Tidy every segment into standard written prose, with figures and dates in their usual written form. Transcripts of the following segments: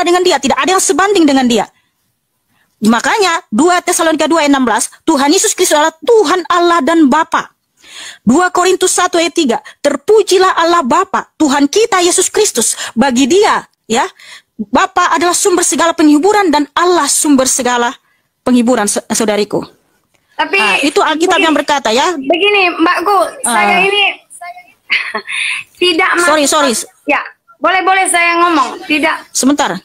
dengan dia, tidak ada yang sebanding dengan dia. Makanya 2 Tesalonika 2 ayat 16, Tuhan Yesus Kristus adalah Tuhan Allah dan Bapa. 2 Korintus 1 ayat 3, terpujilah Allah Bapa, Tuhan kita Yesus Kristus. Bagi dia, ya, Bapa adalah sumber segala penghiburan dan Allah sumber segala penghiburan, saudariku. Tapi itu Alkitab yang berkata, ya. Begini, Mbakku, saya ini tidak sorry. Ya, boleh saya ngomong. Tidak. Sebentar.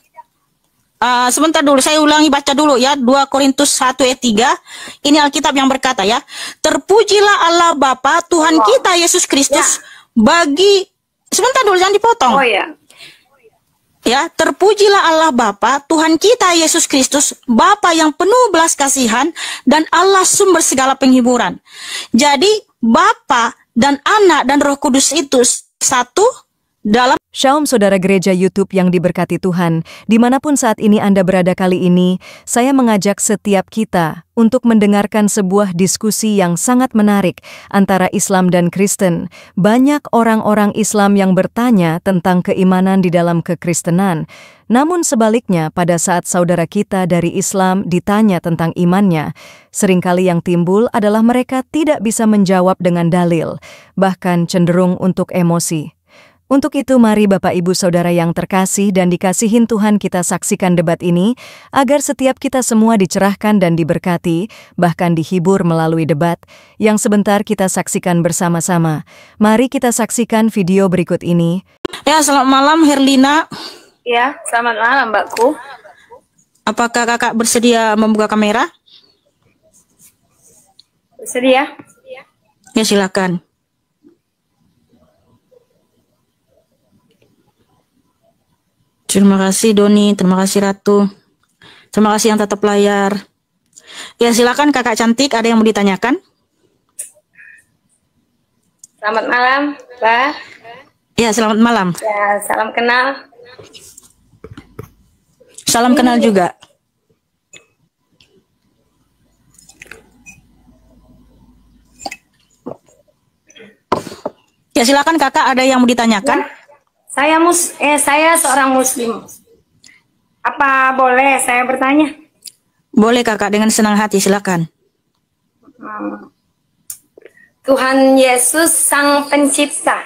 Sebentar dulu, saya ulangi baca dulu ya, 2 Korintus 1 ayat 3. Ini Alkitab yang berkata, ya, terpujilah Allah Bapa Tuhan kita Yesus Kristus bagi, sebentar dulu, jangan dipotong. Oh ya. Ya, terpujilah Allah Bapa Tuhan kita Yesus Kristus, Bapa yang penuh belas kasihan dan Allah sumber segala penghiburan. Jadi Bapa dan Anak dan Roh Kudus itu satu dalam. Shalom saudara gereja YouTube yang diberkati Tuhan, dimanapun saat ini Anda berada. Kali ini, saya mengajak setiap kita untuk mendengarkan sebuah diskusi yang sangat menarik antara Islam dan Kristen. Banyak orang-orang Islam yang bertanya tentang keimanan di dalam kekristenan. Namun sebaliknya, pada saat saudara kita dari Islam ditanya tentang imannya, seringkali yang timbul adalah mereka tidak bisa menjawab dengan dalil, bahkan cenderung untuk emosi. Untuk itu mari Bapak Ibu Saudara yang terkasih dan dikasihin Tuhan, kita saksikan debat ini agar setiap kita semua dicerahkan dan diberkati, bahkan dihibur melalui debat yang sebentar kita saksikan bersama-sama. Mari kita saksikan video berikut ini. Ya, selamat malam Herlina. Ya, selamat malam Mbakku. Apakah kakak bersedia membuka kamera? Bersedia? Ya, silakan. Terima kasih Doni, terima kasih Ratu, terima kasih yang tetap layar. Ya, silakan kakak cantik, ada yang mau ditanyakan? Selamat malam, Mbak. Ya, selamat malam. Ya, salam kenal. Salam kenal juga. Ya, silakan kakak, ada yang mau ditanyakan? Ya. Saya seorang Muslim. Apa boleh saya bertanya? Boleh kakak, dengan senang hati, silakan. Tuhan Yesus Sang Pencipta.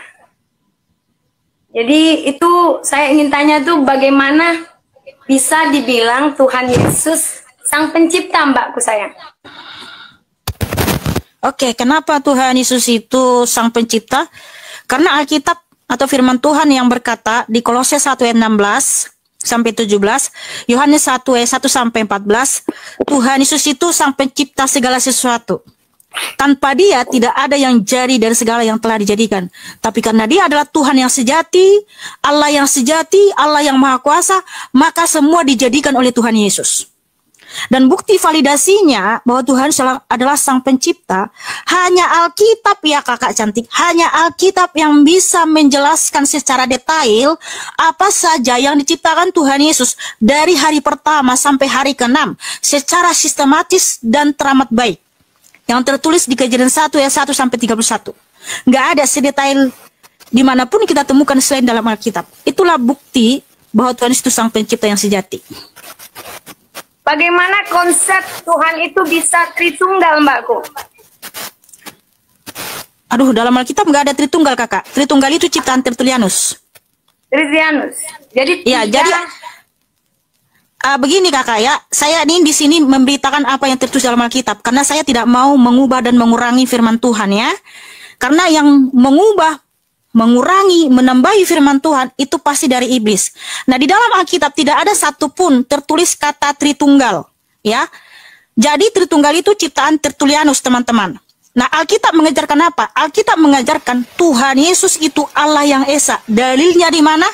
Jadi itu saya ingin tanya tuh, bagaimana bisa dibilang Tuhan Yesus Sang Pencipta, Mbakku sayang? Oke, kenapa Tuhan Yesus itu Sang Pencipta? Karena Alkitab atau firman Tuhan yang berkata di Kolose 1 ayat 16 sampai 17, Yohanes 1 ayat 1 sampai 14, Tuhan Yesus itu Sang Pencipta segala sesuatu. Tanpa Dia tidak ada yang jadi dari segala yang telah dijadikan. Tapi karena Dia adalah Tuhan yang sejati, Allah yang sejati, Allah yang Maha Kuasa, maka semua dijadikan oleh Tuhan Yesus. Dan bukti validasinya bahwa Tuhan adalah Sang Pencipta, hanya Alkitab, ya kakak cantik, hanya Alkitab yang bisa menjelaskan secara detail apa saja yang diciptakan Tuhan Yesus dari hari pertama sampai hari ke-6 secara sistematis dan teramat baik. Yang tertulis di Kejadian 1 ayat 1 sampai 31. Nggak ada sedetail dimanapun kita temukan selain dalam Alkitab. Itulah bukti bahwa Tuhan itu Sang Pencipta yang sejati. Bagaimana konsep Tuhan itu bisa Tritunggal, Mbakku? Aduh, dalam Alkitab nggak ada Tritunggal, kakak. Tritunggal itu ciptaan Tertullianus. Tertullianus. Jadi ya, jadi begini kakak ya, saya ini di sini memberitakan apa yang tertulis dalam Alkitab karena saya tidak mau mengubah dan mengurangi firman Tuhan ya. Karena yang mengubah, mengurangi, menambahi firman Tuhan itu pasti dari iblis. Nah, di dalam Alkitab tidak ada satupun tertulis kata Tritunggal, ya. Jadi Tritunggal itu ciptaan Tertullianus, teman-teman. Nah, Alkitab mengajarkan apa? Alkitab mengajarkan Tuhan Yesus itu Allah yang Esa. Dalilnya di mana?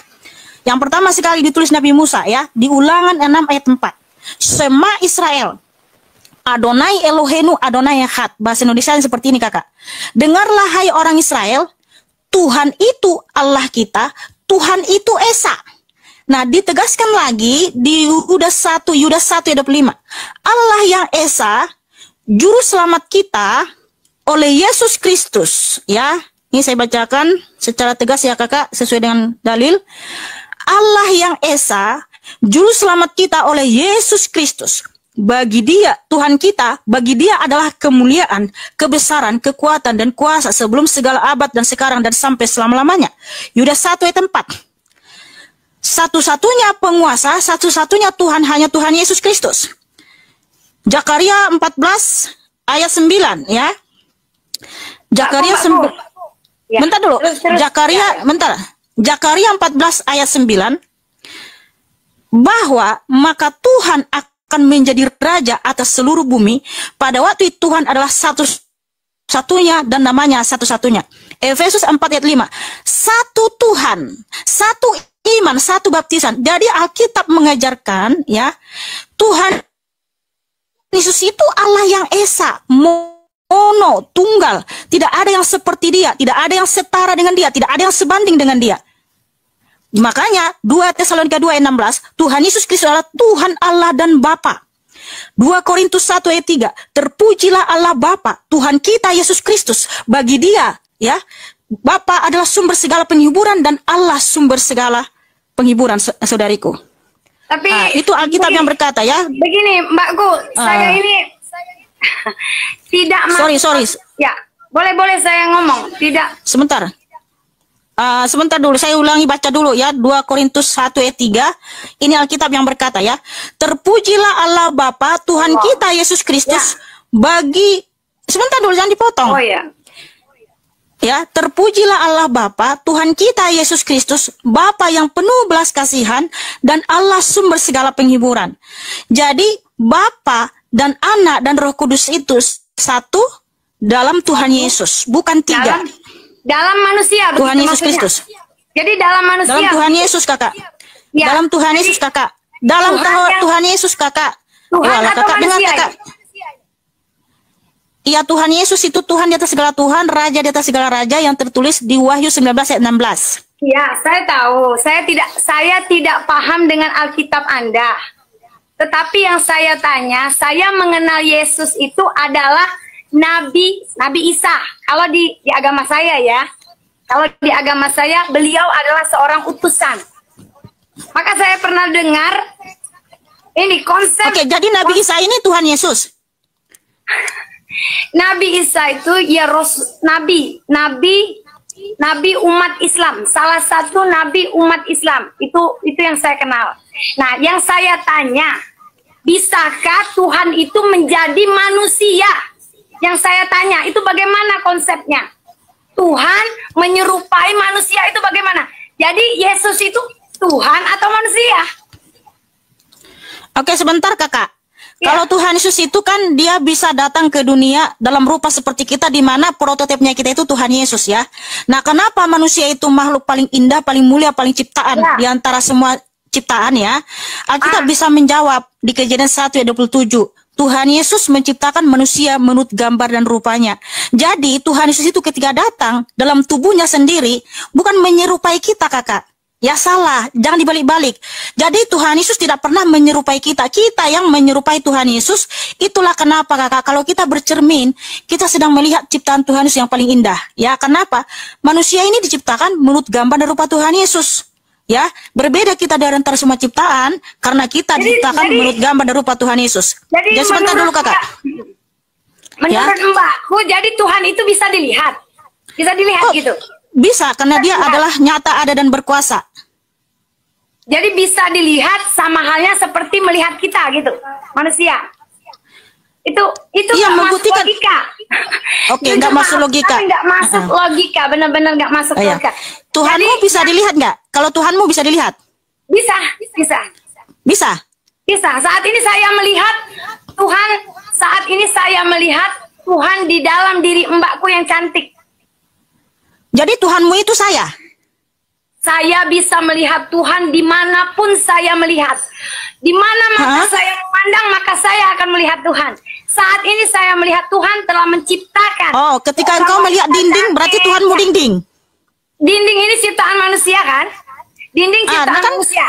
Yang pertama sekali ditulis Nabi Musa, ya, di Ulangan 6 ayat 4. Shema Israel, Adonai Elohenu Adonai Echad. Bahasa Indonesia seperti ini, kakak. Dengarlah hai orang Israel, Tuhan itu Allah kita, Tuhan itu Esa. Nah, ditegaskan lagi di Yudas 1 ayat 25. Allah yang Esa, juru selamat kita oleh Yesus Kristus, ya. Ini saya bacakan secara tegas ya kakak, sesuai dengan dalil. Allah yang Esa, juru selamat kita oleh Yesus Kristus. Bagi dia, Tuhan kita, bagi dia adalah kemuliaan, kebesaran, kekuatan, dan kuasa sebelum segala abad dan sekarang dan sampai selama-lamanya. Yudas 1 ayat 4. Satu-satunya penguasa, satu-satunya Tuhan, hanya Tuhan Yesus Kristus. Zakaria 14 ayat 9 ya. Zakaria bentar dulu. Zakaria 14 ayat 9, bahwa maka Tuhan akan menjadi raja atas seluruh bumi. Pada waktu itu Tuhan adalah satu-satunya dan namanya satu-satunya. Efesus 4 ayat 5. Satu Tuhan, satu iman, satu baptisan. Jadi Alkitab mengajarkan ya, Tuhan Yesus itu Allah yang esa, mono, tunggal. Tidak ada yang seperti dia, tidak ada yang setara dengan dia, tidak ada yang sebanding dengan dia. Makanya 2 Tesalonika 2 ayat 16, Tuhan Yesus Kristus adalah Tuhan Allah dan Bapa. 2 Korintus 1 ayat 3, terpujilah Allah Bapa, Tuhan kita Yesus Kristus. Bagi dia, ya, Bapa adalah sumber segala penghiburan dan Allah sumber segala penghiburan, saudariku. Tapi itu Alkitab yang berkata ya. Begini, Mbakku, saya ini tidak sorry. Ya, boleh saya ngomong. Tidak. Sebentar dulu, saya ulangi baca dulu ya. 2 Korintus 1 ayat 3. Ini Alkitab yang berkata ya, terpujilah Allah Bapa Tuhan kita Yesus Kristus bagi, sebentar dulu jangan dipotong. Oh ya. Ya, terpujilah Allah Bapa Tuhan kita Yesus Kristus, Bapa yang penuh belas kasihan dan Allah sumber segala penghiburan. Jadi Bapa dan Anak dan Roh Kudus itu satu dalam Tuhan Yesus, bukan tiga. Dalam manusia, Tuhan Yesus Kristus. Jadi dalam manusia. Dalam Tuhan Yesus, Kakak. Ya. Dalam Tuhan Yesus, Kakak. Dalam Tuhan Yesus, Kakak. Tuhan atau Kakak dengar, manusia? Kakak. Iya, Tuhan Yesus itu Tuhan di atas segala Tuhan, Raja di atas segala Raja, yang tertulis di Wahyu 19 ayat 16. Ya, saya tahu. Saya tidak paham dengan Alkitab Anda. Tetapi yang saya tanya, saya mengenal Yesus itu adalah Nabi Isa. Kalau di agama saya ya, kalau di agama saya beliau adalah seorang utusan. Maka saya pernah dengar ini konsep. Oke, jadi Nabi Isa ini Tuhan Yesus. Nabi Isa itu ya nabi umat Islam, salah satu nabi umat Islam. Itu yang saya kenal. Nah, yang saya tanya, bisakah Tuhan itu menjadi manusia? Yang saya tanya, itu bagaimana konsepnya? Tuhan menyerupai manusia itu bagaimana? Jadi Yesus itu Tuhan atau manusia? Oke, sebentar Kakak. Ya. Kalau Tuhan Yesus itu kan dia bisa datang ke dunia dalam rupa seperti kita, di mana prototipnya kita itu Tuhan Yesus ya. Nah, kenapa manusia itu makhluk paling indah, paling mulia, paling ciptaan di antara semua ciptaan ya? Alkitab bisa menjawab di Kejadian 1 ayat 27. Tuhan Yesus menciptakan manusia menurut gambar dan rupanya. Jadi Tuhan Yesus itu ketika datang dalam tubuhnya sendiri bukan menyerupai kita, Kakak. Ya salah, jangan dibalik-balik. Jadi Tuhan Yesus tidak pernah menyerupai kita. Kita yang menyerupai Tuhan Yesus. Itulah kenapa, Kakak, kalau kita bercermin, kita sedang melihat ciptaan Tuhan Yesus yang paling indah. Ya, kenapa? Manusia ini diciptakan menurut gambar dan rupa Tuhan Yesus. Ya, berbeda kita dari antara semua ciptaan karena kita diciptakan menurut gambar dan rupa Tuhan Yesus. Jadi sebentar dulu, Kakak. Menurut Mbakku, jadi Tuhan itu bisa dilihat. Bisa dilihat gitu. Bisa, karena dia adalah nyata, ada, dan berkuasa. Jadi bisa dilihat sama halnya seperti melihat kita gitu, manusia. Itu yang nggak masuk logika. Oke, nggak masuk logika. Nggak masuk logika, benar-benar nggak masuk logika. Tuhanmu bisa dilihat nggak? Kalau Tuhanmu bisa dilihat? Bisa. Saat ini saya melihat Tuhan. Saat ini saya melihat Tuhan di dalam diri Mbakku yang cantik. Jadi Tuhanmu itu saya? Saya bisa melihat Tuhan dimanapun saya melihat. Di mana mata saya memandang, maka saya akan melihat Tuhan. Saat ini saya melihat Tuhan telah menciptakan. Oh, ketika engkau melihat dinding, berarti Tuhanmu dinding. Dinding ini ciptaan manusia kan? Dinding ciptaan manusia.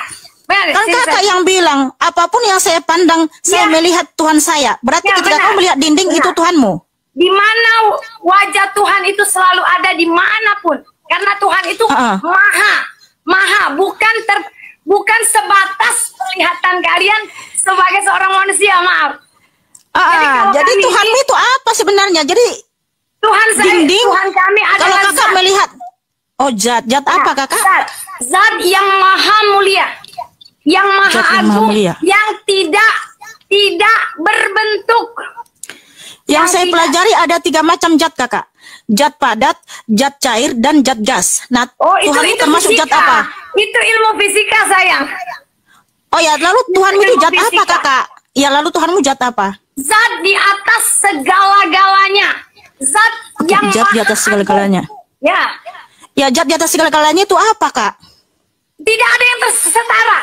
Kan Kakak yang bilang, apapun yang saya pandang, saya melihat Tuhan saya. Berarti ketika kau melihat dinding, itu Tuhanmu. Di mana wajah Tuhan itu selalu ada dimanapun. Karena Tuhan itu maha, bukan sebatas penglihatan kalian sebagai seorang manusia, maaf. Jadi Tuhanmu itu apa sebenarnya? Jadi Tuhan dinding. Tuhan kami Kalau adalah kakak zat. melihat, zat apa kakak? Zat yang maha mulia, yang maha Zat yang maha agung, mulia. yang tidak berbentuk. Yang saya pelajari ada 3 macam zat kakak. Zat padat, zat cair, dan zat gas. Nah, Tuhan itu termasuk fisika. zat apa? Itu ilmu fisika, sayang. Oh ya, lalu Tuhanmu itu zat apa kakak? Ya, lalu Tuhanmu zat apa? Zat di atas segala-galanya. Zat yang Zat di atas segala-galanya. Ya. Ya, zat di atas segala-galanya itu apa kak? Tidak ada yang setara.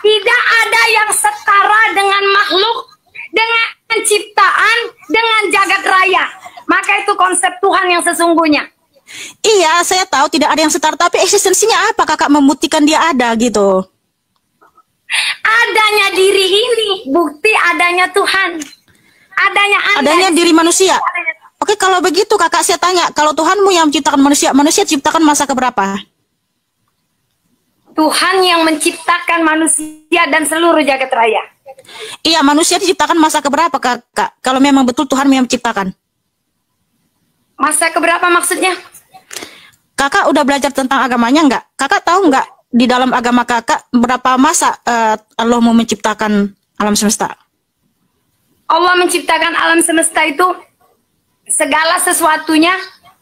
Tidak ada yang setara dengan makhluk, dengan penciptaan, dengan jagat raya. Maka itu konsep Tuhan yang sesungguhnya. Iya, saya tahu tidak ada yang setara, tapi eksistensinya apa kakak membuktikan dia ada gitu? Adanya diri ini bukti adanya Tuhan. Adanya diri manusia. Oke, kalau begitu kakak saya tanya, kalau Tuhanmu yang menciptakan manusia, manusia diciptakan masa keberapa? Tuhan yang menciptakan manusia dan seluruh jagat raya. Iya, manusia diciptakan masa keberapa kakak? Kalau memang betul Tuhan yang menciptakan. Masa keberapa maksudnya? Kakak udah belajar tentang agamanya nggak? Kakak tahu nggak di dalam agama kakak berapa masa Allah mau menciptakan alam semesta? Allah menciptakan alam semesta itu segala sesuatunya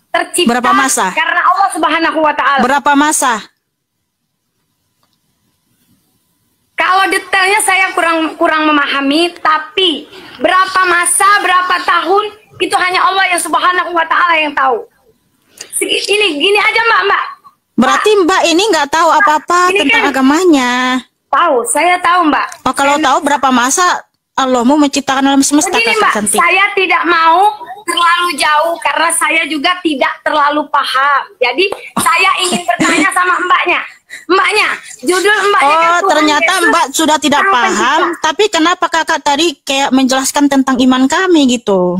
tercipta berapa masa? Karena Allah Subhanahu wa taala. Berapa masa? Kalau detailnya saya kurang memahami, tapi berapa masa, berapa tahun itu hanya Allah yang Subhanahu wa taala yang tahu. Gini aja Mbak. Berarti Mbak ini nggak tahu apa-apa tentang agamanya. Tahu, saya tahu Mbak. Oh, kalau tahu berapa masa Allah mau menciptakan alam semesta? Begini Mbak, cantik. saya tidak mau terlalu jauh karena saya juga tidak terlalu paham. Jadi saya ingin bertanya sama Mbaknya, judul Mbaknya kan Tuhan ternyata Yesus Mbak sudah tidak paham. Tapi kenapa kakak tadi kayak menjelaskan tentang iman kami gitu?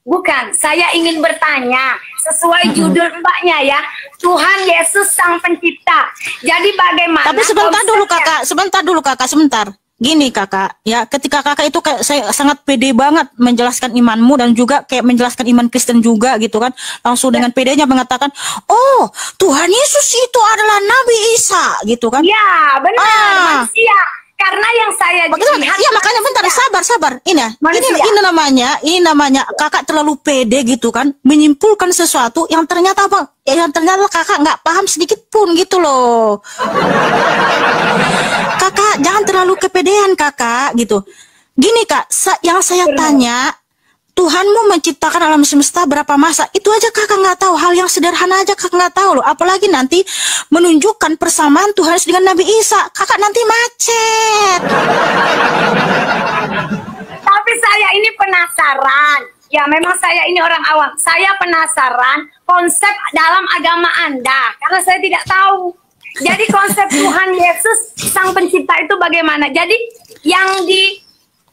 Bukan, saya ingin bertanya sesuai judul Mbaknya ya, Tuhan Yesus Sang Pencipta. Jadi bagaimana? Tapi sebentar dulu kakak, sebentar. Gini kakak, ya ketika kakak itu kayak saya sangat pede banget menjelaskan imanmu dan juga kayak menjelaskan iman Kristen juga gitu kan. Langsung dengan pedenya mengatakan, oh Tuhan Yesus itu adalah Nabi Isa gitu kan. Ya benar, manusia. Karena yang saya lihat, ya makanya bentar, sabar. Ini namanya kakak terlalu pede gitu kan, menyimpulkan sesuatu yang ternyata kakak nggak paham sedikit pun gitu loh. Kakak jangan terlalu kepedean kakak gitu. Gini kak, yang saya tanya, Tuhanmu menciptakan alam semesta berapa masa? Itu aja kakak nggak tahu. Hal yang sederhana aja kakak nggak tahu loh. Apalagi nanti menunjukkan persamaan Tuhan dengan Nabi Isa. Kakak nanti macet. Tapi saya ini penasaran. Ya memang saya ini orang awam. Saya penasaran konsep dalam agama Anda. Karena saya tidak tahu. Jadi konsep Tuhan Yesus Sang Pencipta itu bagaimana? Jadi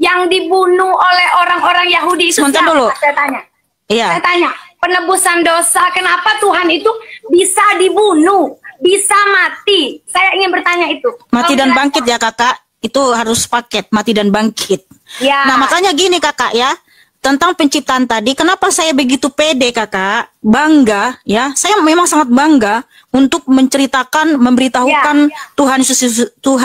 yang dibunuh oleh orang-orang Yahudi itu sebentar siapa? Dulu. Saya tanya. Iya. Saya tanya, penebusan dosa, kenapa Tuhan itu bisa dibunuh, bisa mati? Saya ingin bertanya itu. Mati dan bangkit ya kakak, itu harus paket, mati dan bangkit. Ya. Nah makanya gini kakak ya, tentang penciptaan tadi, kenapa saya begitu pede kakak, bangga ya, saya memang sangat bangga untuk memberitahukan Tuhan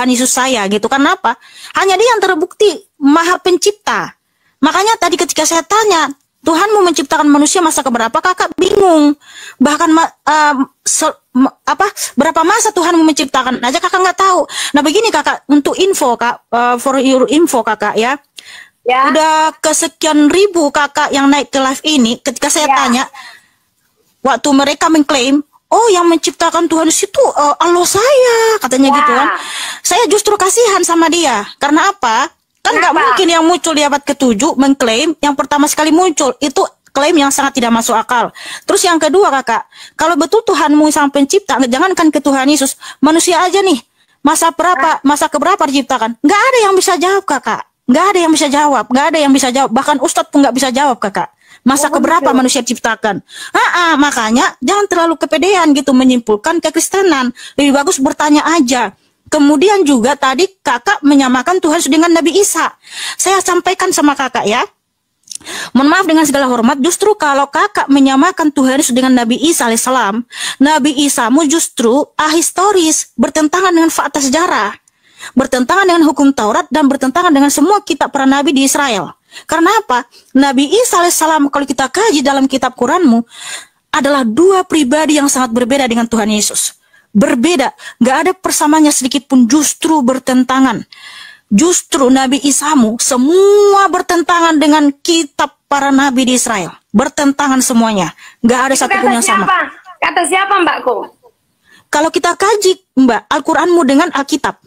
Yesus saya gitu. Kenapa? Hanya dia yang terbukti Maha Pencipta. Makanya tadi ketika saya tanya, Tuhanmu menciptakan manusia masa keberapa, kakak bingung. Bahkan berapa masa Tuhanmu menciptakan aja kakak nggak tahu. Nah begini kakak, untuk info kak, for your info kakak ya. Ya. Udah kesekian ribu kakak yang naik ke live ini, ketika saya tanya, waktu mereka mengklaim, oh yang menciptakan Tuhan itu Allah saya, katanya gitu kan. Saya justru kasihan sama dia. Karena apa? Kan nggak mungkin yang muncul di abad ke-7 mengklaim, yang pertama sekali muncul, itu klaim yang sangat tidak masuk akal. Terus yang kedua kakak, kalau betul Tuhanmu Sang Pencipta, jangankan ke Tuhan Yesus, manusia aja nih, masa keberapa diciptakan? Nggak ada yang bisa jawab kakak. Nggak ada yang bisa jawab, bahkan Ustadz pun nggak bisa jawab kakak. Masa keberapa manusia diciptakan? Makanya jangan terlalu kepedean gitu menyimpulkan kekristenan. Lebih bagus bertanya aja. Kemudian juga tadi kakak menyamakan Tuhan Yesus dengan Nabi Isa. Saya sampaikan sama kakak ya. Mohon maaf dengan segala hormat, justru kalau kakak menyamakan Tuhan Yesus dengan Nabi Isa alaihissalam, Nabi Isamu justru ahistoris, bertentangan dengan fakta sejarah, bertentangan dengan hukum Taurat, dan bertentangan dengan semua kitab para nabi di Israel. Karena apa? Nabi Isa alaihissalam kalau kita kaji dalam kitab Quranmu adalah dua pribadi yang sangat berbeda dengan Tuhan Yesus. Berbeda, nggak ada persamaannya sedikit pun, justru bertentangan. Justru Nabi Isamu semua bertentangan dengan kitab para nabi di Israel. Bertentangan semuanya, nggak ada satupun yang sama. Kata siapa Mbakku? Kalau kita kaji Mbak, Al-Quranmu dengan Alkitab,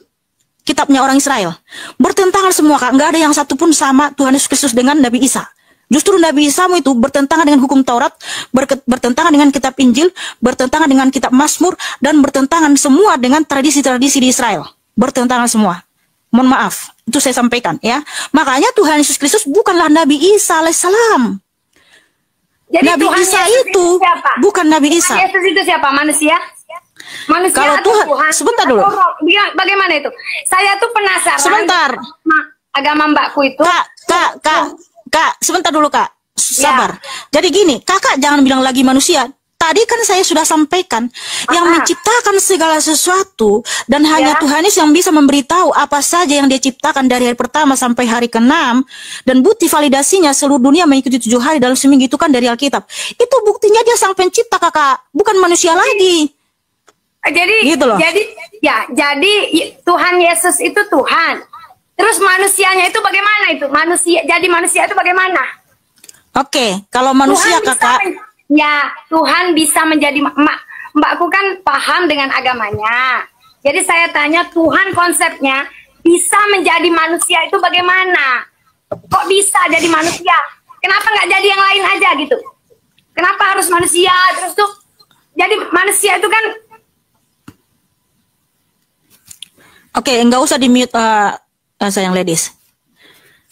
kitabnya orang Israel, bertentangan semua Kak. Nggak ada yang satupun sama Tuhan Yesus Kristus dengan Nabi Isa. Justru Nabi Isamu itu bertentangan dengan hukum Taurat, bertentangan dengan kitab Injil, bertentangan dengan kitab Mazmur, dan bertentangan semua dengan tradisi-tradisi di Israel. Bertentangan semua. Mohon maaf, itu saya sampaikan ya. Makanya Tuhan Yesus Kristus bukanlah Nabi Isa alaihissalam. Jadi Nabi Tuhan Isa Yesus itu siapa? bukan Nabi Isa. Tuhan Yesus itu siapa? Manusia? Manusia Kalau atau Tuhan? sebentar dulu. Bagaimana itu? Saya tuh penasaran. Sebentar. Agama Mbakku itu. Kak, sebentar dulu Kak. Sabar. Ya. Jadi gini, kakak jangan bilang lagi manusia. Tadi kan saya sudah sampaikan yang menciptakan segala sesuatu dan hanya Tuhan Yesus yang bisa memberitahu apa saja yang dia ciptakan dari hari pertama sampai hari ke-6, dan bukti validasinya seluruh dunia mengikuti 7 hari dalam seminggu itu kan dari Alkitab. Itu buktinya dia sang pencipta kakak, bukan manusia lagi. Jadi gitu loh. Jadi Tuhan Yesus itu Tuhan. Terus manusianya itu bagaimana itu? Manusia itu bagaimana? Oke, kalau manusia kakak. Tuhan bisa menjadi Mbakku kan paham dengan agamanya. Jadi saya tanya Tuhan konsepnya bisa menjadi manusia itu bagaimana? Kok bisa jadi manusia? Kenapa nggak jadi yang lain aja gitu? Kenapa harus manusia? Terus tuh jadi manusia itu kan. Oke, nggak usah di-mute sayang ladies.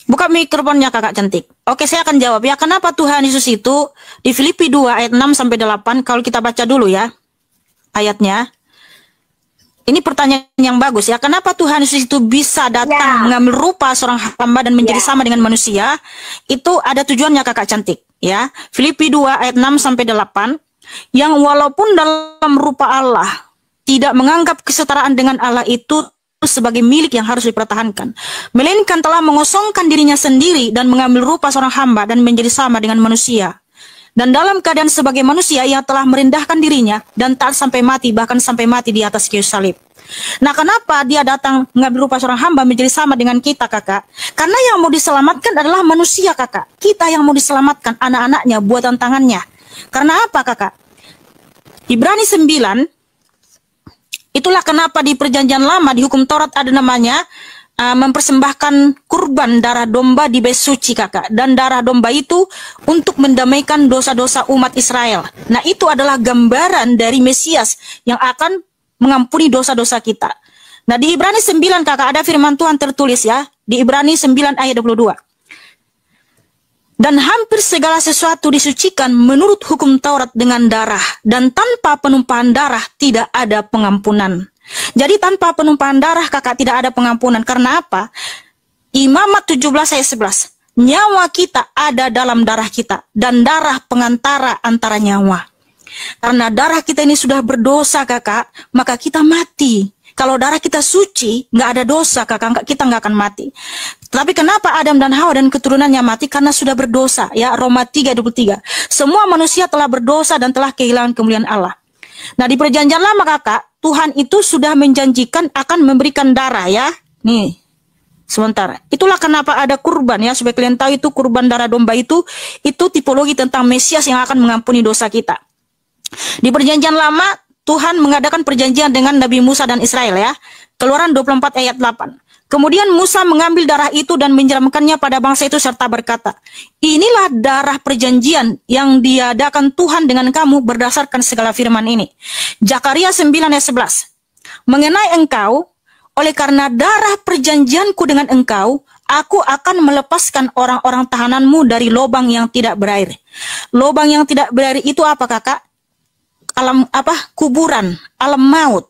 Buka mikrofonnya kakak cantik. Oke, saya akan jawab ya. Kenapa Tuhan Yesus itu di Filipi 2 ayat 6 sampai 8, kalau kita baca dulu ya ayatnya. Ini pertanyaan yang bagus ya. Kenapa Tuhan Yesus itu bisa datang mengambil rupa seorang hamba dan menjadi sama dengan manusia? Itu ada tujuannya kakak cantik ya. Filipi 2 ayat 6 sampai 8, yang walaupun dalam rupa Allah tidak menganggap kesetaraan dengan Allah itu sebagai milik yang harus dipertahankan, melainkan telah mengosongkan dirinya sendiri dan mengambil rupa seorang hamba dan menjadi sama dengan manusia. Dan dalam keadaan sebagai manusia, ia telah merendahkan dirinya dan taat sampai mati, bahkan sampai mati di atas kayu salib. Nah, kenapa dia datang mengambil rupa seorang hamba menjadi sama dengan kita kakak? Karena yang mau diselamatkan adalah manusia kakak. Kita yang mau diselamatkan, anak-anaknya, buatan tangannya. Karena apa kakak? Ibrani 9. Itulah kenapa di perjanjian lama di hukum Taurat ada namanya mempersembahkan kurban darah domba di bait suci kakak. Dan darah domba itu untuk mendamaikan dosa-dosa umat Israel. Nah, itu adalah gambaran dari Mesias yang akan mengampuni dosa-dosa kita. Nah, di Ibrani 9 kakak ada firman Tuhan tertulis ya. Di Ibrani 9 ayat 22. Dan hampir segala sesuatu disucikan menurut hukum Taurat dengan darah, dan tanpa penumpahan darah tidak ada pengampunan. Jadi tanpa penumpahan darah kakak tidak ada pengampunan. Karena apa? Imamat 17 ayat 11. Nyawa kita ada dalam darah kita, dan darah pengantara antara nyawa. Karena darah kita ini sudah berdosa kakak, maka kita mati. Kalau darah kita suci, nggak ada dosa kakak, kita nggak akan mati. Tapi kenapa Adam dan Hawa dan keturunannya mati? Karena sudah berdosa. Ya, Roma 3:23. Semua manusia telah berdosa dan telah kehilangan kemuliaan Allah. Nah, di perjanjian lama kakak, Tuhan itu sudah menjanjikan akan memberikan darah ya. Nih, sebentar. Itulah kenapa ada kurban ya, supaya kalian tahu itu kurban darah domba itu tipologi tentang Mesias yang akan mengampuni dosa kita. Di perjanjian lama, Tuhan mengadakan perjanjian dengan Nabi Musa dan Israel ya. Keluaran 24 ayat 8. Kemudian Musa mengambil darah itu dan menyiramkannya pada bangsa itu serta berkata, inilah darah perjanjian yang diadakan Tuhan dengan kamu berdasarkan segala firman ini. Zakaria 9 ayat 11. Mengenai engkau, oleh karena darah perjanjianku dengan engkau, aku akan melepaskan orang-orang tahananmu dari lubang yang tidak berair. Lubang yang tidak berair itu apa kakak? Alam apa? Kuburan, alam maut.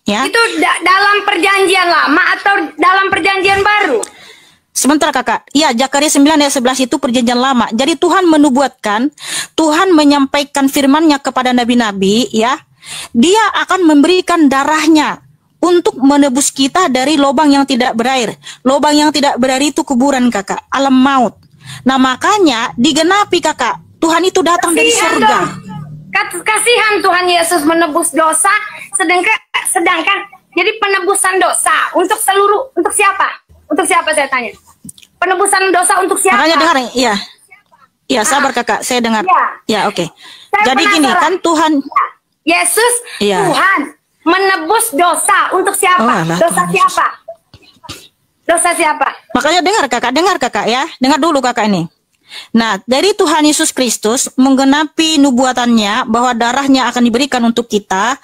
Ya. Itu dalam perjanjian lama atau dalam perjanjian baru? Sebentar kakak, ya Zakaria 9 ayat 11 itu perjanjian lama. Jadi Tuhan menubuatkan, Tuhan menyampaikan firman-Nya kepada nabi-nabi, ya. Dia akan memberikan darahnya untuk menebus kita dari lubang yang tidak berair. Lubang yang tidak berair itu kuburan kakak, alam maut. Nah makanya digenapi kakak, Tuhan itu datang dari surga. Kasihan Tuhan Yesus menebus dosa, sedangkan jadi penebusan dosa untuk siapa? Untuk siapa saya tanya? Penebusan dosa untuk siapa? Makanya dengar, iya. Iya, sabar kakak, saya dengar. Ya, oke. Jadi penasaran. gini, kan Tuhan Yesus, Tuhan menebus dosa untuk siapa? Dosa Tuhan siapa? Dosa siapa? Makanya dengar kakak ya. Dengar dulu kakak ini. Nah, dari Tuhan Yesus Kristus menggenapi nubuatannya bahwa darahnya akan diberikan untuk kita,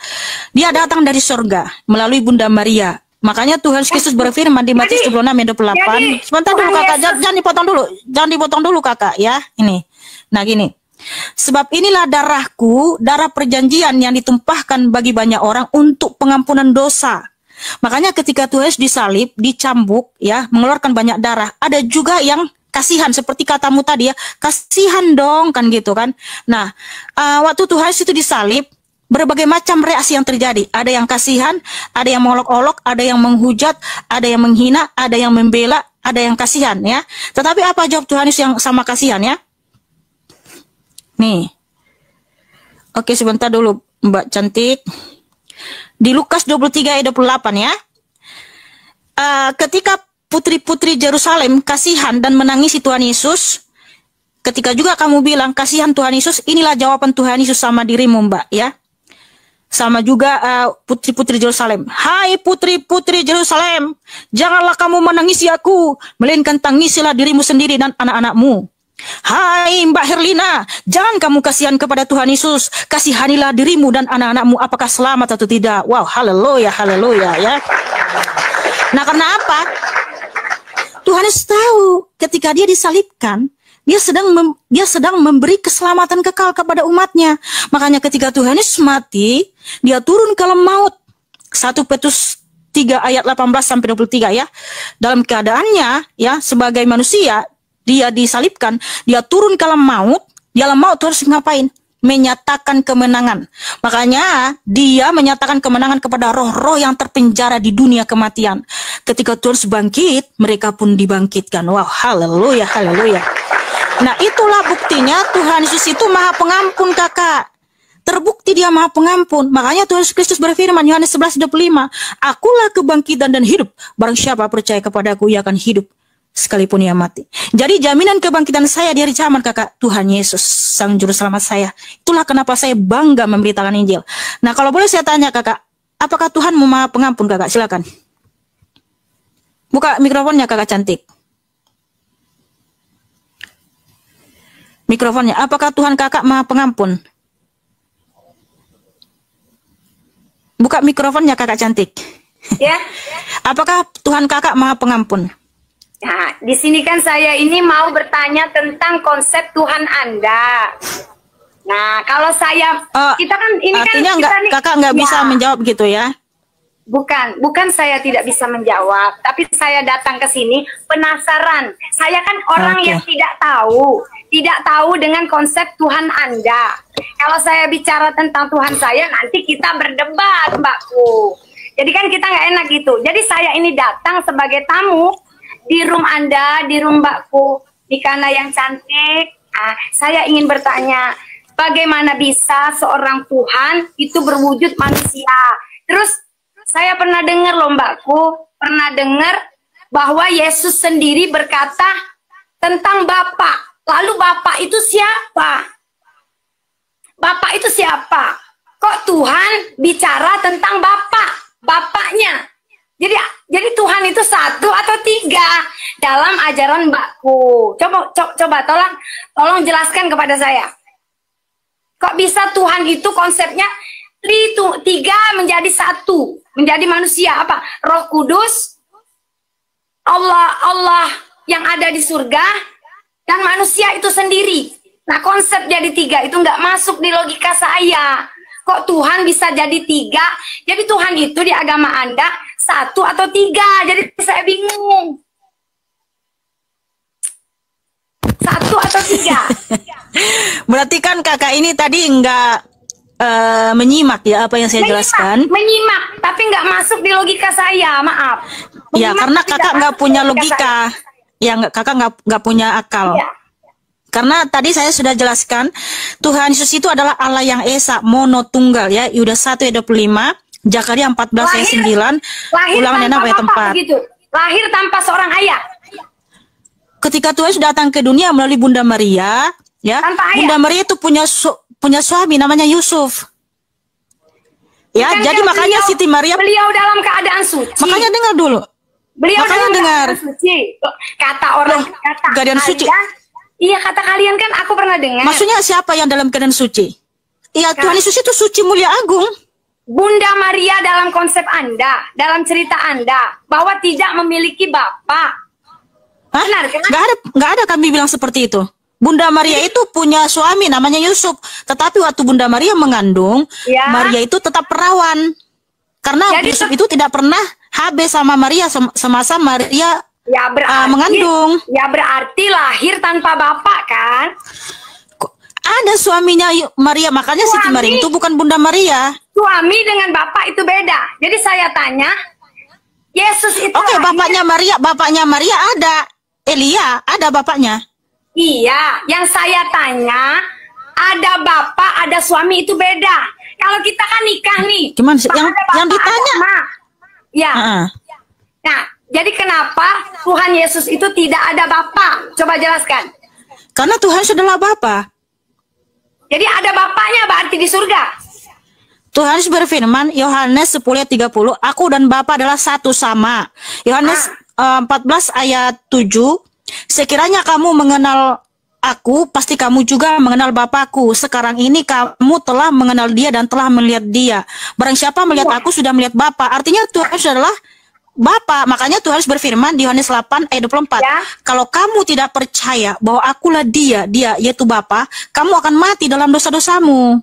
dia datang dari surga melalui Bunda Maria. Makanya Tuhan Yesus Kristus berfirman di Matius 26 ayat 28. Sebentar dulu kakak, jangan dipotong dulu kakak ya. Ini. Nah gini. Sebab inilah darahku, darah perjanjian yang ditumpahkan bagi banyak orang untuk pengampunan dosa. Makanya ketika Tuhan Yesus disalib, dicambuk ya, mengeluarkan banyak darah, ada juga yang kasihan seperti katamu tadi ya, kasihan dong kan gitu kan. Nah, waktu Tuhan Yesus itu disalib, berbagai macam reaksi yang terjadi. Ada yang kasihan, ada yang mengolok-olok, ada yang menghujat, ada yang menghina, ada yang membela, ada yang kasihan ya. Tetapi apa jawab Tuhan Yesus yang sama kasihan ya? Nih. Oke, sebentar dulu Mbak cantik. Di Lukas 23 ayat 28 ya. Ketika putri-putri Yerusalem kasihan dan menangisi Tuhan Yesus, ketika juga kamu bilang kasihan Tuhan Yesus, inilah jawaban Tuhan Yesus sama dirimu Mbak ya. Sama juga putri-putri Yerusalem. Hai putri-putri Yerusalem, janganlah kamu menangisi aku, melainkan tangisilah dirimu sendiri dan anak-anakmu. Hai Mbak Herlina, jangan kamu kasihan kepada Tuhan Yesus, kasihanilah dirimu dan anak-anakmu apakah selamat atau tidak. Wow, haleluya, haleluya ya. Nah karena apa? Tuhan Yesus tahu ketika dia disalibkan, dia sedang memberi keselamatan kekal kepada umatnya. Makanya ketika Tuhan Yesus mati, dia turun ke alam maut. 1 Petrus 3 ayat 18 sampai 23 ya. Dalam keadaannya ya sebagai manusia, dia disalibkan, dia turun ke alam maut. Di alam maut harus ngapain? Menyatakan kemenangan. Makanya dia menyatakan kemenangan kepada roh-roh yang terpenjara di dunia kematian. Ketika Tuhan bangkit, mereka pun dibangkitkan. Wow, haleluya, haleluya. Nah itulah buktinya Tuhan Yesus itu maha pengampun kakak. Terbukti dia maha pengampun. Makanya Tuhan Yesus Kristus berfirman Yohanes 11:25, akulah kebangkitan dan hidup. Barang siapa percaya kepadaku, ia akan hidup sekalipun ia mati. Jadi jaminan kebangkitan saya dari zaman kakak, Tuhan Yesus Sang Juru Selamat saya. Itulah kenapa saya bangga memberitakan Injil. Nah kalau boleh saya tanya kakak, apakah Tuhan maha pengampun kakak? Silakan. Buka mikrofonnya kakak cantik. Mikrofonnya, apakah Tuhan kakak maha pengampun? Buka mikrofonnya kakak cantik. Ya. Apakah Tuhan kakak maha pengampun? Nah, di sini kan saya ini mau bertanya tentang konsep Tuhan Anda. Nah, kalau saya, kita kan ini artinya kan kakak nggak bisa menjawab gitu ya? Bukan saya tidak bisa menjawab, tapi saya datang ke sini penasaran. Saya kan orang yang tidak tahu dengan konsep Tuhan Anda. Kalau saya bicara tentang Tuhan saya, nanti kita berdebat, Mbakku. Jadi kan kita nggak enak gitu. Jadi saya ini datang sebagai tamu di room Anda, di room Mbakku, Mikana yang cantik. Saya ingin bertanya, bagaimana bisa seorang Tuhan itu berwujud manusia? Terus saya pernah dengar loh Mbakku, pernah dengar bahwa Yesus sendiri berkata tentang Bapa. Lalu Bapa itu siapa? Bapak itu siapa? Kok Tuhan bicara tentang Bapa? Bapaknya. Jadi Tuhan itu satu atau tiga dalam ajaran Mbakku. Coba tolong jelaskan kepada saya. Kok bisa Tuhan itu konsepnya tiga menjadi satu, menjadi manusia apa? Roh Kudus, Allah yang ada di surga, dan manusia itu sendiri. Nah konsep jadi tiga itu nggak masuk di logika saya. Kok Tuhan bisa jadi 3? Jadi Tuhan itu di agama Anda 1 atau 3? Jadi saya bingung. 1 atau 3? Berarti kan kakak ini tadi nggak menyimak ya apa yang saya jelaskan. Menyimak, tapi nggak masuk di logika saya, maaf. Ya, karena kakak nggak punya logika. Ya, kakak nggak punya akal. Ya. Karena tadi saya sudah jelaskan, Tuhan Yesus itu adalah Allah yang esa, mono tunggal ya. Yudas 1 ayat 25, Zakaria 14 ayat 9, Ulangan 6 ayat 4. Begitu. Lahir tanpa seorang ayah. Ketika Tuhan sudah datang ke dunia melalui Bunda Maria, ya. Bunda Maria itu punya suami namanya Yusuf. Ya, Bukan jadi makanya Siti Maria beliau dalam keadaan suci. Makanya dengar dulu. Beliau makanya dalam dengar. keadaan suci. Kata orang keadaan suci. Iya, kata kalian kan aku pernah dengar. Maksudnya siapa yang dalam keadaan suci? Iya, Tuhan Yesus itu suci mulia agung. Bunda Maria dalam konsep Anda, dalam cerita Anda, bahwa tidak memiliki bapak. Hah? Benar kan? Nggak ada kami bilang seperti itu. Bunda Maria itu punya suami namanya Yusuf, tetapi waktu Bunda Maria mengandung, ya. Maria itu tetap perawan. Karena jadi, Yusuf itu tidak pernah HB sama Maria semasa Maria ya, mengandung. Ya berarti lahir tanpa bapak kan? Ada suaminya Maria, makanya Siti Maria itu bukan Bunda Maria. Suami dengan bapak itu beda. Jadi saya tanya, Yesus itu Oke, bapaknya Maria ada. Elia ada bapaknya. Iya, yang saya tanya, ada bapak, ada suami itu beda. Kalau kita kan nikah nih. Cuman yang ditanya. Ya. Nah, jadi kenapa Tuhan Yesus itu tidak ada bapak? Coba jelaskan. Karena Tuhan adalah Bapa. Jadi ada bapaknya berarti di surga. Tuhan berfirman, Yohanes 10:30, aku dan Bapa adalah satu sama. Yohanes 14 ayat 7, sekiranya kamu mengenal aku, pasti kamu juga mengenal Bapakku. Sekarang ini kamu telah mengenal dia dan telah melihat dia. Barang siapa melihat aku sudah melihat Bapa. Artinya Tuhan adalah Bapa. Makanya Tuhan berfirman di Yohanes 8 ayat 24. Ya. Kalau kamu tidak percaya bahwa akulah dia yaitu Bapa, kamu akan mati dalam dosa-dosamu.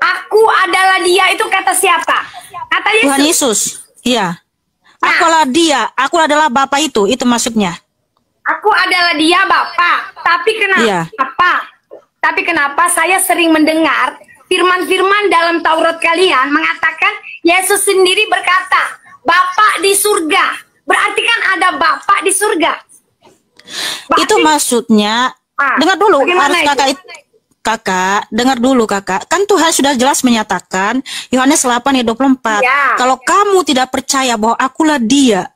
Aku adalah dia itu kata siapa? Kata Yesus. Tuhan Yesus. Iya. Nah, akulah dia, aku adalah Bapa itu maksudnya. Aku adalah dia Bapa. Tapi kenapa? Iya. Tapi kenapa saya sering mendengar firman-firman dalam Taurat kalian mengatakan Yesus sendiri berkata, Bapa di surga. Berarti kan ada Bapa di surga. Berarti, itu maksudnya, dengar dulu, harus kakak, dengar dulu kakak. Kan Tuhan sudah jelas menyatakan, Yohanes 8 ayat 24. Ya. Kalau kamu tidak percaya bahwa akulah dia,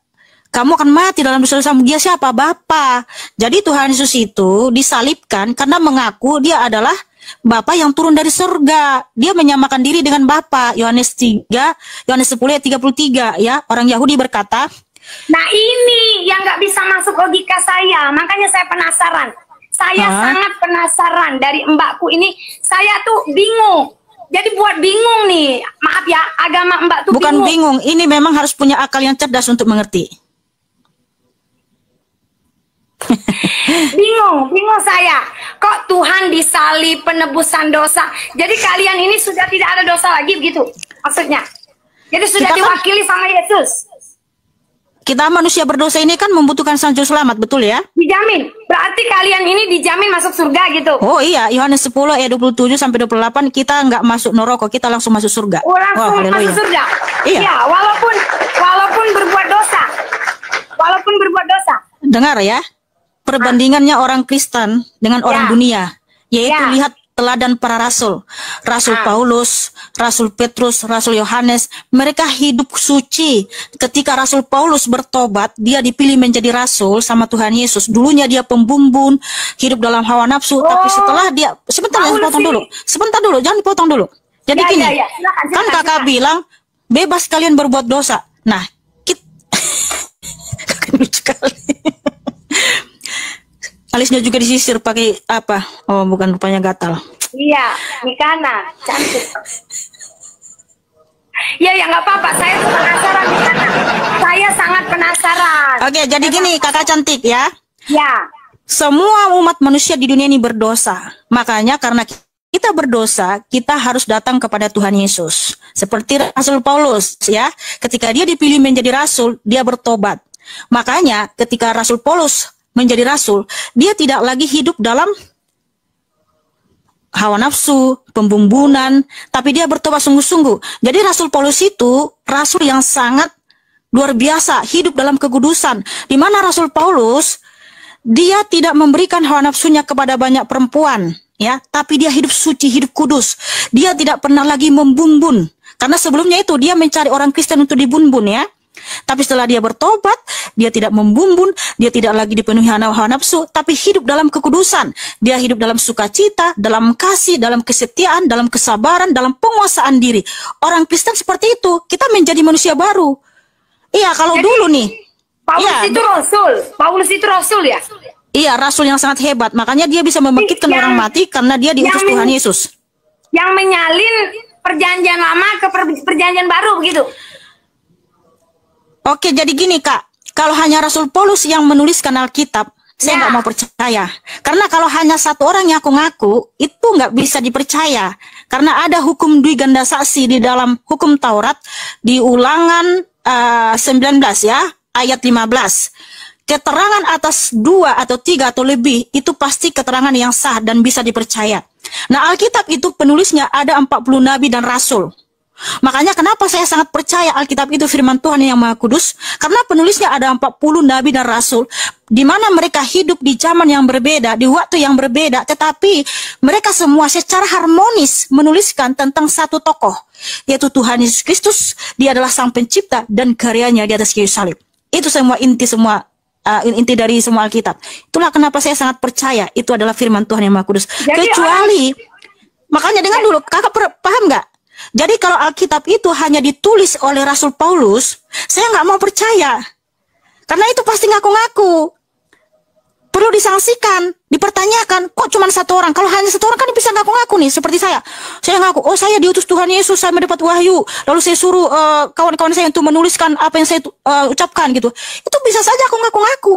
kamu akan mati dalam dosa-dosamu. Dia siapa? Bapa. Jadi Tuhan Yesus itu disalibkan karena mengaku dia adalah Bapa yang turun dari surga. Dia menyamakan diri dengan Bapa. Yohanes 10 ayat 33 ya. Orang Yahudi berkata, nah ini yang nggak bisa masuk logika saya. Makanya saya penasaran. Saya sangat penasaran dari mbakku ini. Saya tuh bingung. Jadi buat bingung nih. Maaf ya, agama mbak tuh bukan bingung. Ini memang harus punya akal yang cerdas untuk mengerti. bingung saya. Kok Tuhan disalib penebusan dosa? Jadi kalian ini sudah tidak ada dosa lagi begitu maksudnya? Jadi sudah diwakili sama Yesus. Kita manusia berdosa ini kan membutuhkan Sang Juru Selamat, betul ya? Dijamin. Berarti kalian ini dijamin masuk surga gitu. Oh iya, Yohanes 10 ayat 27 sampai 28 kita nggak masuk neraka, kita langsung masuk surga. Oh, langsung masuk surga. Iya, ya, walaupun berbuat dosa. Walaupun berbuat dosa. Dengar ya. Perbandingannya orang Kristen dengan orang dunia, yaitu lihat teladan para rasul, Rasul Paulus, Rasul Petrus, Rasul Yohanes, mereka hidup suci. Ketika Rasul Paulus bertobat, dia dipilih menjadi rasul sama Tuhan Yesus. Dulunya dia pembumbun, hidup dalam hawa nafsu, tapi setelah dia, sebentar dulu, jangan dipotong dulu. Jadi gini, silakan, kan kakak bilang, bebas kalian berbuat dosa. Nah, lucu kali. Alisnya juga disisir pakai apa? Oh, bukan, rupanya gatal. Iya, Mikana, cantik. Iya, ya nggak apa-apa. Saya penasaran, Mikana. Saya sangat penasaran. Oke, jadi gini, kakak cantik ya. Ya. Semua umat manusia di dunia ini berdosa. Makanya karena kita berdosa, kita harus datang kepada Tuhan Yesus. Seperti Rasul Paulus, ya, ketika dia dipilih menjadi rasul, dia bertobat. Makanya ketika Rasul Paulus menjadi rasul, dia tidak lagi hidup dalam hawa nafsu, pembumbunan, tapi dia bertobat sungguh-sungguh. Jadi Rasul Paulus itu rasul yang sangat luar biasa, hidup dalam kekudusan. Di mana Rasul Paulus, dia tidak memberikan hawa nafsunya kepada banyak perempuan, ya, tapi dia hidup suci, hidup kudus. Dia tidak pernah lagi membumbun, karena sebelumnya itu dia mencari orang Kristen untuk dibumbun, ya. Tapi setelah dia bertobat, dia tidak membumbun, dia tidak lagi dipenuhi hawa nafsu, tapi hidup dalam kekudusan. Dia hidup dalam sukacita, dalam kasih, dalam kesetiaan, dalam kesabaran, dalam penguasaan diri. Orang Kristen seperti itu, kita menjadi manusia baru. Iya, kalau Jadi, dulu nih. Paulus Ya, itu rasul. Paulus itu rasul ya? iya, rasul yang sangat hebat. Makanya dia bisa membangkitkan Yang- orang mati karena dia diutus yang- Tuhan Yesus. Yang menyalin perjanjian lama ke perjanjian baru begitu. Oke, jadi gini Kak, kalau hanya Rasul Paulus yang menuliskan Alkitab, saya Ya. nggak mau percaya. Karena kalau hanya satu orang yang ngaku, itu nggak bisa dipercaya. Karena ada hukum dui ganda saksi di dalam hukum Taurat, di Ulangan 19 ya, ayat 15. Keterangan atas 2 atau 3 atau lebih, itu pasti keterangan yang sah dan bisa dipercaya. Nah, Alkitab itu penulisnya ada 40 nabi dan rasul. Makanya kenapa saya sangat percaya Alkitab itu firman Tuhan yang Maha Kudus, karena penulisnya ada 40 nabi dan rasul, di mana mereka hidup di zaman yang berbeda, di waktu yang berbeda, tetapi mereka semua secara harmonis menuliskan tentang satu tokoh, yaitu Tuhan Yesus Kristus. Dia adalah Sang Pencipta dan karyanya di atas kayu salib. Itu semua inti dari semua Alkitab. Itulah kenapa saya sangat percaya itu adalah firman Tuhan yang Maha Kudus. Jadi Kecuali, makanya dengar dulu, kakak paham nggak? Jadi kalau Alkitab itu hanya ditulis oleh Rasul Paulus, saya nggak mau percaya. Karena itu pasti ngaku-ngaku. Perlu disangsikan, dipertanyakan, kok cuma satu orang? Kalau hanya satu orang kan bisa ngaku-ngaku nih, seperti saya. Saya ngaku, oh saya diutus Tuhan Yesus, saya mendapat wahyu. Lalu saya suruh kawan-kawan saya untuk menuliskan apa yang saya ucapkan gitu. Itu bisa saja aku ngaku-ngaku.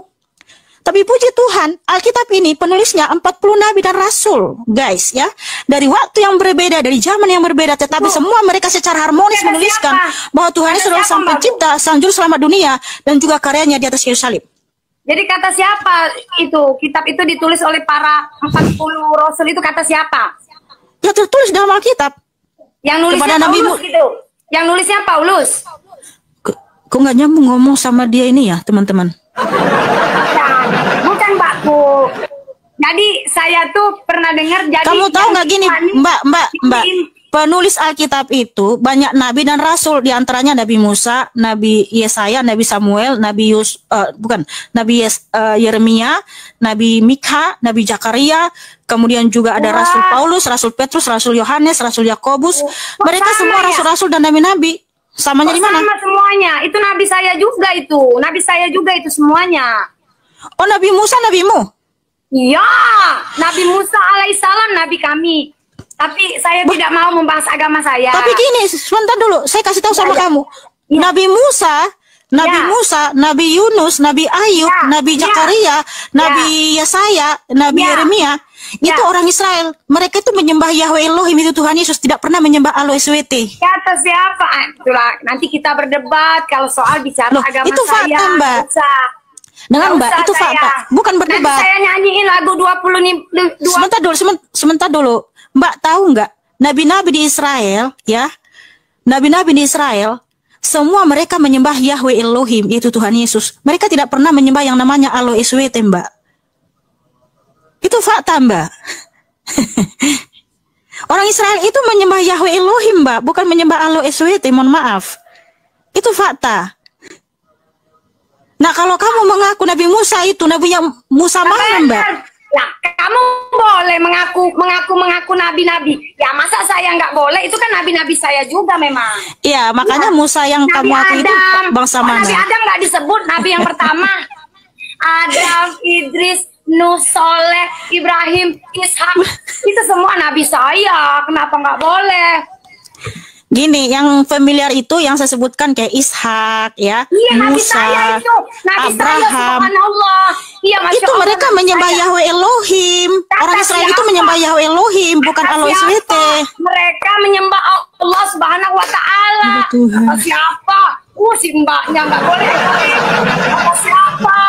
Tapi puji Tuhan, Alkitab ini penulisnya 40 nabi dan rasul, guys, ya. Dari waktu yang berbeda, dari zaman yang berbeda, tetapi semua mereka secara harmonis Kata menuliskan siapa? bahwa Tuhan Kata Yesus adalah siapa, Sang Mbak? Pencipta, Sang Juru Selamat dunia, dan juga karyanya di atas kayu salib. Jadi kata siapa itu? Kitab itu ditulis oleh para 40 rasul itu kata siapa? Ya tertulis dalam Alkitab. Yang nulisnya Kepada Nabi Paulus gitu. Yang nulisnya Paulus. Kok nggak nyambung ngomong sama dia ini ya, teman-teman? Bukan Mbakku. Jadi saya tuh pernah dengar jadi Kamu tahu nggak gini, Mbak, Ini- penulis Alkitab itu banyak nabi dan rasul, diantaranya Nabi Musa, Nabi Yesaya, Nabi Samuel, Nabi Yeremia, Nabi Mikha, Nabi Zakaria, kemudian juga ada Wah. Rasul Paulus, Rasul Petrus, Rasul Yohanes, Rasul Yakobus. Kok Mereka sama semua ya? rasul-rasul dan nabi-nabi. Samanya di mana? Sama semuanya. Itu nabi saya juga itu. Nabi saya juga itu semuanya. Oh, Nabi Musa, nabimu. Iya, Nabi Musa alaihissalam nabi kami. Tapi saya tidak mau membahas agama saya. Tapi gini, sebentar dulu, saya kasih tahu sama Ya. kamu. Ya. Nabi Musa, Nabi Yunus, Nabi Ayub, Ya. Nabi Ya. Zakaria, Nabi Yesaya, Nabi Ya. Yeremia, itu Ya. orang Israel. Mereka itu menyembah Yahweh Elohim, itu Tuhan Yesus, tidak pernah menyembah Allah SWT. Kata siapa? Itulah nanti kita berdebat kalau soal bicara Loh, agama itu fakta, saya. Mbak. Nggak usah. Dengan Nggak Mbak, usah itu saya. fakta, bukan Nanti berdebat. saya nyanyiin lagu 20 nih. Sebentar dulu. Mbak tahu nggak? Nabi-nabi di Israel, ya, nabi-nabi di Israel, semua mereka menyembah Yahweh Elohim, yaitu Tuhan Yesus. Mereka tidak pernah menyembah yang namanya Allah SWT, Mbak. Itu fakta, Mbak. Orang Israel itu menyembah Yahweh Elohim, Mbak, bukan menyembah Allah SWT, mohon maaf. Itu fakta. Nah, kalau kamu mengaku Nabi Musa itu, Nabinya Musa mana, Mbak? Nah, kamu boleh mengaku nabi-nabi. Ya masa saya nggak boleh? Itu kan nabi-nabi saya juga memang. Iya, makanya Musa yang Nabi kamu aku itu Adam. bangsa mana? Nabi Adam nggak disebut nabi yang pertama. Adam, Idris, Nuh, Soleh, Ibrahim, Ishak. Itu semua nabi saya. Kenapa nggak boleh? Gini, yang familiar itu yang saya sebutkan kayak Ishak, ya, Iya, Nabi Musa, saya itu. Nabi saya, Abraham. subhanallah. Iya, Masya Itu Allah, mereka Nabi menyembah saya. Yahweh Elohim. Kata Orang Israel itu siapa? menyembah Yahweh Elohim, bukan Kata Alois siapa? WT. Mereka menyembah Allah Subhanahu wa Ta'ala. Ya Tuhan. Kata siapa? Si mbaknya nggak boleh. Kata siapa?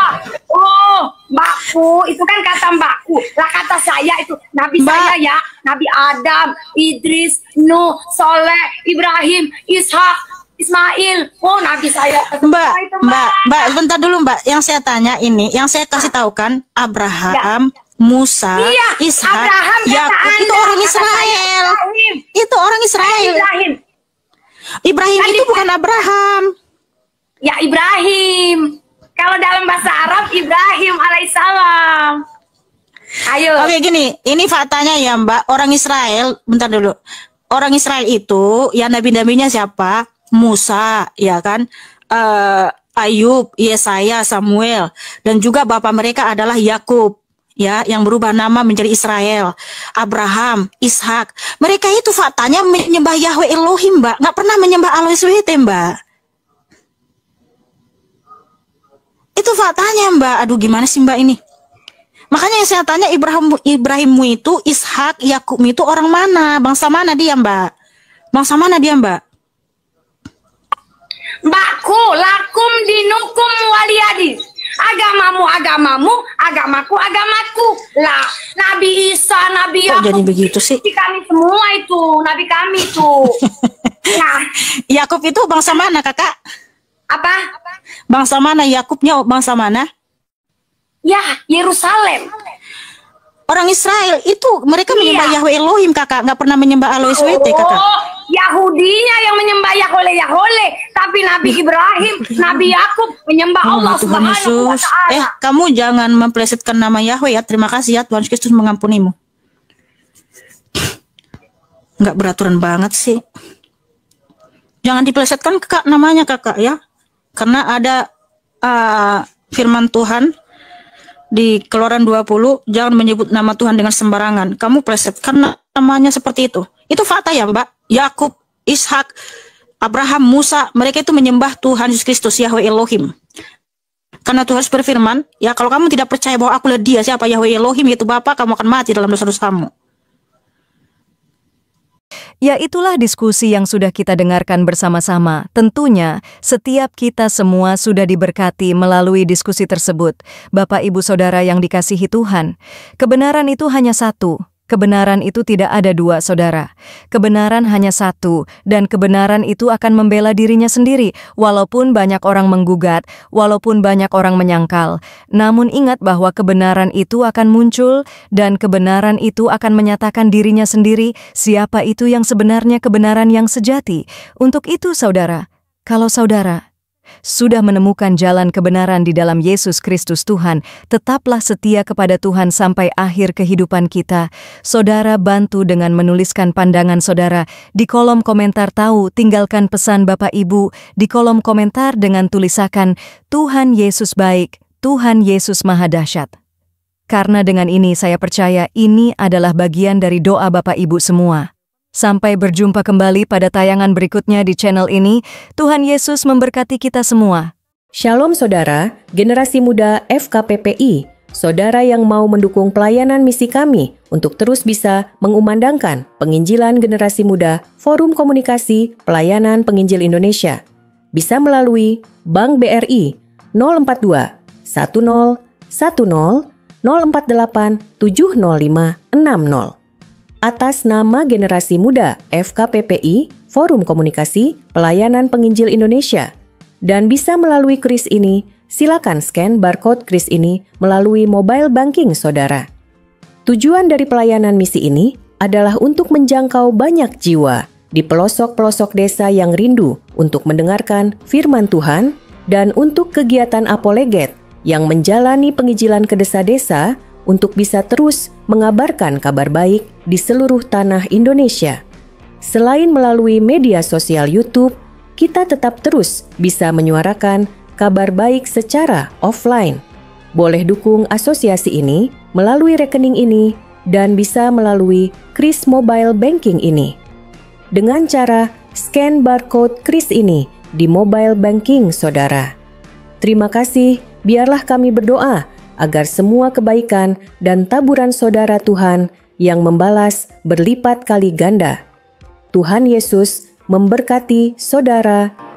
Oh, mbakku. Itu kan kata mbakku. Lah kata saya itu Nabi Mbak. saya ya. Nabi Adam, Idris, Nuh, Soleh, Ibrahim, Ishak, Ismail. Oh, Nabi saya. Mbak, Itu, Mbak, bentar dulu Mbak. Yang saya tanya ini, yang saya kasih tahu kan Abraham, Musa, Iya, Ishak, Abraham kata Yakub, Anda, itu orang kata Israel. saya Ibrahim. Itu orang Israel. Ibrahim. Ibrahim Kan itu bukan Abraham. Ya Ibrahim. Kalau dalam bahasa Arab Ibrahim alaihissalam. Ayo. Oke gini, ini faktanya ya Mbak. Orang Israel, bentar dulu. Orang Israel itu, ya nabi-nabinya siapa? Musa, ya kan? Ayub, Yesaya, Samuel, dan juga bapak mereka adalah Yakub, ya, yang berubah nama menjadi Israel. Abraham, Ishak, mereka itu faktanya menyembah Yahweh Elohim, Mbak, nggak pernah menyembah Alois WT, Mbak. Itu faktanya, Mbak. Aduh, gimana sih Mbak ini? Makanya yang saya tanya, Ibrahimmu itu, Ishak, Yakub itu orang mana? Bangsa mana dia, Mbak? Bangsa mana dia, Mbak? Mbakku, lakum dinukum waliyadi. Agamamu agamamu, agamaku agamaku. Lah, Nabi Isa, Nabi Kok Yakub. jadi begitu sih? Kami semua itu, Nabi kami itu. Nah, Yakub itu bangsa mana, Kakak? apa? Bangsa mana? Yakubnya bangsa mana? Ya, Yerusalem. Orang Israel itu mereka Iya. menyembah Yahweh Elohim, Kakak, nggak pernah menyembah Alois WT, Kakak. Oh, Yahudinya yang menyembah Yahweh, tapi Nabi Ibrahim, Nabi Yakub menyembah Allah Tuhan Subhanahu wa Yesus. Ta'ala. Kamu jangan memplesetkan nama Yahweh ya. Terima kasih ya, Tuhan Kristus mengampunimu. Nggak beraturan banget sih. Jangan diplesetkan Kakak namanya, Kakak, ya. Karena ada firman Tuhan di Keluaran 20, jangan menyebut nama Tuhan dengan sembarangan. Kamu plesetkan namanya seperti itu. Itu fakta ya, Mbak. Yakub, Ishak, Abraham, Musa, mereka itu menyembah Tuhan Yesus Kristus, Yahweh Elohim. Karena Tuhan berfirman, ya kalau kamu tidak percaya bahwa akulah dia, siapa Yahweh Elohim, yaitu Bapa, kamu akan mati dalam dosa-dosamu. Ya, itulah diskusi yang sudah kita dengarkan bersama-sama. Tentunya, setiap kita semua sudah diberkati melalui diskusi tersebut. Bapak, Ibu, Saudara yang dikasihi Tuhan, kebenaran itu hanya satu. Kebenaran itu tidak ada dua, saudara. Kebenaran hanya satu, dan kebenaran itu akan membela dirinya sendiri, walaupun banyak orang menggugat, walaupun banyak orang menyangkal. Namun ingat bahwa kebenaran itu akan muncul, dan kebenaran itu akan menyatakan dirinya sendiri, siapa itu yang sebenarnya kebenaran yang sejati. Untuk itu, saudara, kalau saudara sudah menemukan jalan kebenaran di dalam Yesus Kristus Tuhan, tetaplah setia kepada Tuhan sampai akhir kehidupan kita. Saudara bantu dengan menuliskan pandangan saudara di kolom komentar. Tinggalkan pesan Bapak Ibu di kolom komentar dengan tulisakan, Tuhan Yesus baik, Tuhan Yesus maha dahsyat. Karena dengan ini saya percaya ini adalah bagian dari doa Bapak Ibu semua. Sampai berjumpa kembali pada tayangan berikutnya di channel ini. Tuhan Yesus memberkati kita semua. Shalom saudara, generasi muda FKPPI, saudara yang mau mendukung pelayanan misi kami untuk terus bisa mengumandangkan penginjilan generasi muda Forum Komunikasi Pelayanan Penginjil Indonesia. Bisa melalui Bank BRI 042 10 10 048 705 60. Atas nama Generasi Muda FKPPI, Forum Komunikasi Pelayanan Penginjil Indonesia. Dan bisa melalui kris ini, silakan scan barcode kris ini melalui mobile banking saudara. Tujuan dari pelayanan misi ini adalah untuk menjangkau banyak jiwa di pelosok-pelosok desa yang rindu untuk mendengarkan firman Tuhan dan untuk kegiatan apoleget yang menjalani penginjilan ke desa-desa untuk bisa terus mengabarkan kabar baik di seluruh tanah Indonesia. Selain melalui media sosial YouTube, kita tetap terus bisa menyuarakan kabar baik secara offline. Boleh dukung asosiasi ini melalui rekening ini dan bisa melalui kris mobile banking ini. Dengan cara scan barcode kris ini di mobile banking saudara. Terima kasih, biarlah kami berdoa agar semua kebaikan dan taburan saudara Tuhan yang membalas berlipat kali ganda. Tuhan Yesus memberkati saudara.